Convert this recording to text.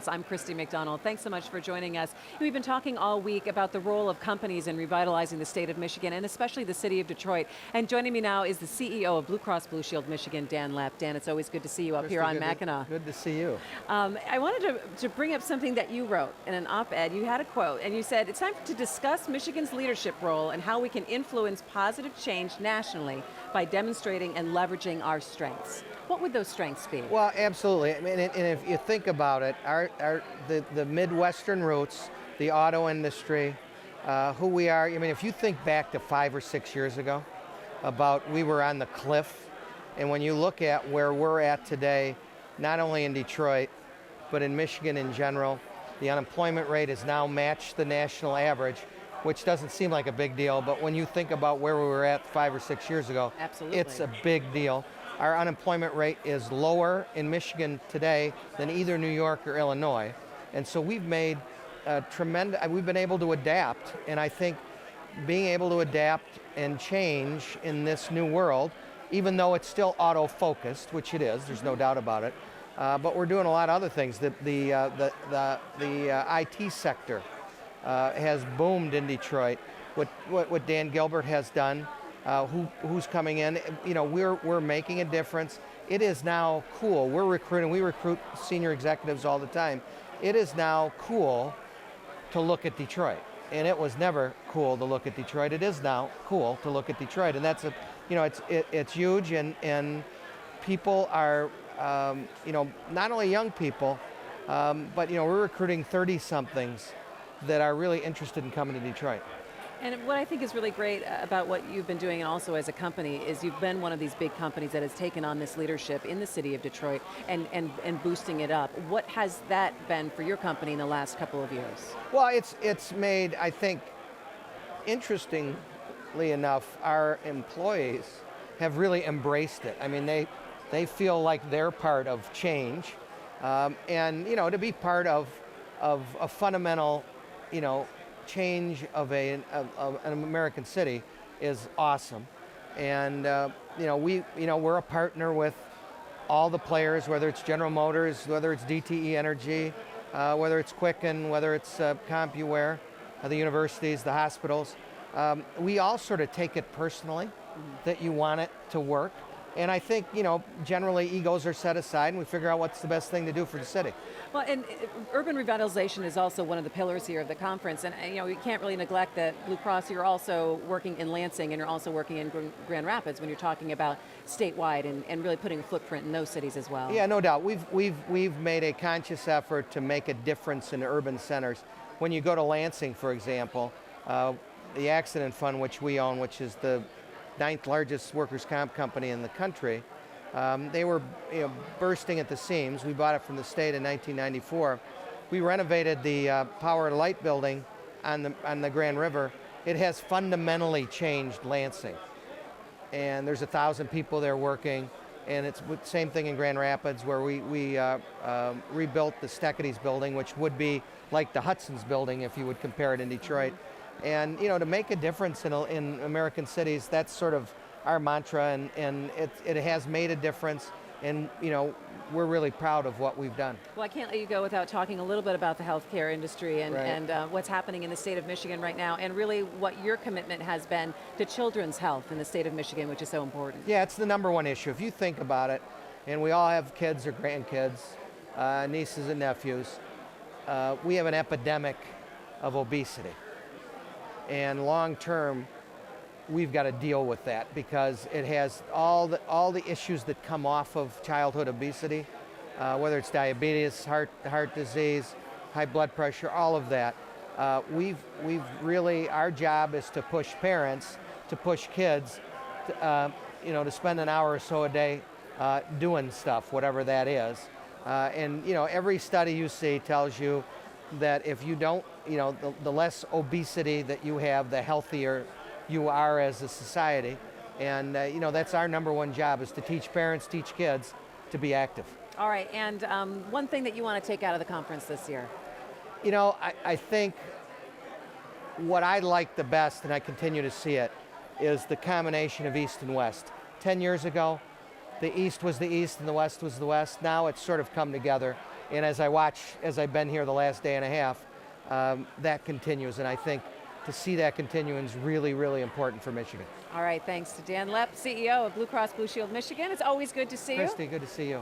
I'm Christy McDonald. Thanks so much for joining us. We've been talking all week about the role of companies in revitalizing the state of Michigan and especially the city of Detroit. And joining me now is the CEO of Blue Cross Blue Shield Michigan, Dan Loepp. Dan, it's always good to see you up Christy, here on Mackinac. Good to see you. I wanted to bring up something that you wrote in an op-ed. You had a quote and you said, it's time to discuss Michigan's leadership role and how we can influence positive change nationally by demonstrating and leveraging our strengths. What would those strengths be? Well, absolutely. I mean, and if you think about it, the Midwestern roots, the auto industry, who we are. I mean, if you think back to 5 or 6 years ago, about we were on the cliff, and when you look at where we're at today, not only in Detroit, but in Michigan in general, the unemployment rate has now matched the national average, which doesn't seem like a big deal, but when you think about where we were at 5 or 6 years ago, Absolutely. It's a big deal. Our unemployment rate is lower in Michigan today than either New York or Illinois. And so we've made we've been able to adapt, and I think being able to adapt and change in this new world, even though it's still auto-focused, which it is, there's no doubt about it, but we're doing a lot of other things. The IT sector has boomed in Detroit. What Dan Gilbert has done, who's coming in, you know, we're making a difference. It is now cool. We're recruiting. We recruit senior executives all the time. It is now cool to look at Detroit, and it was never cool to look at Detroit. It is now cool to look at Detroit, and that's it's huge, and people are, not only young people, but we're recruiting 30-somethings that are really interested in coming to Detroit. And what I think is really great about what you've been doing and also as a company is you've been one of these big companies that has taken on this leadership in the city of Detroit and boosting it up. What has that been for your company in the last couple of years? Well, it's made, I think, interestingly enough, our employees have really embraced it. I mean, they feel like they're part of change, and to be part of a fundamental, change of an American city is awesome. And we're a partner with all the players, whether it's General Motors, whether it's DTE Energy, whether it's Quicken, whether it's CompuWare, the universities, the hospitals. We all sort of take it personally that you want it to work. And I think, generally egos are set aside and we figure out what's the best thing to do for the city. Well, and urban revitalization is also one of the pillars here of the conference. And, we can't really neglect that Blue Cross, you're also working in Lansing and you're also working in Grand Rapids when you're talking about statewide and really putting a footprint in those cities as well. Yeah, no doubt. We've made a conscious effort to make a difference in urban centers. When you go to Lansing, for example, the accident fund, which we own, which is the 9th largest workers' comp company in the country, they were bursting at the seams. We bought it from the state in 1994. We renovated the Power and Light building on the Grand River. It has fundamentally changed Lansing. And there's 1,000 people there working, and it's the same thing in Grand Rapids, where we rebuilt the Steckety's building, which would be like the Hudson's building if you would compare it in Detroit. And to make a difference in American cities, that's sort of our mantra, and it has made a difference, and we're really proud of what we've done. Well, I can't let you go without talking a little bit about the healthcare industry and what's happening in the state of Michigan right now, and really what your commitment has been to children's health in the state of Michigan, which is so important. Yeah, it's the number one issue. If you think about it, and we all have kids or grandkids, nieces and nephews, we have an epidemic of obesity. And long term, we've got to deal with that because it has all the issues that come off of childhood obesity, whether it's diabetes, heart disease, high blood pressure, all of that. We've really, our job is to push parents, to push kids, to spend an hour or so a day doing stuff, whatever that is. And every study you see tells you that if you don't, the less obesity that you have, the healthier you are as a society. And, that's our number one job, is to teach parents, teach kids to be active. All right, and one thing that you want to take out of the conference this year? I think what I like the best, and I continue to see it, is the combination of East and West. 10 years ago, the East was the East and the West was the West. Now it's sort of come together. And as I've been here the last day and a half, that continues. And I think to see that continue is really, really important for Michigan. All right, thanks to Dan Loepp, CEO of Blue Cross Blue Shield Michigan. It's always good to see you. Christy, good to see you.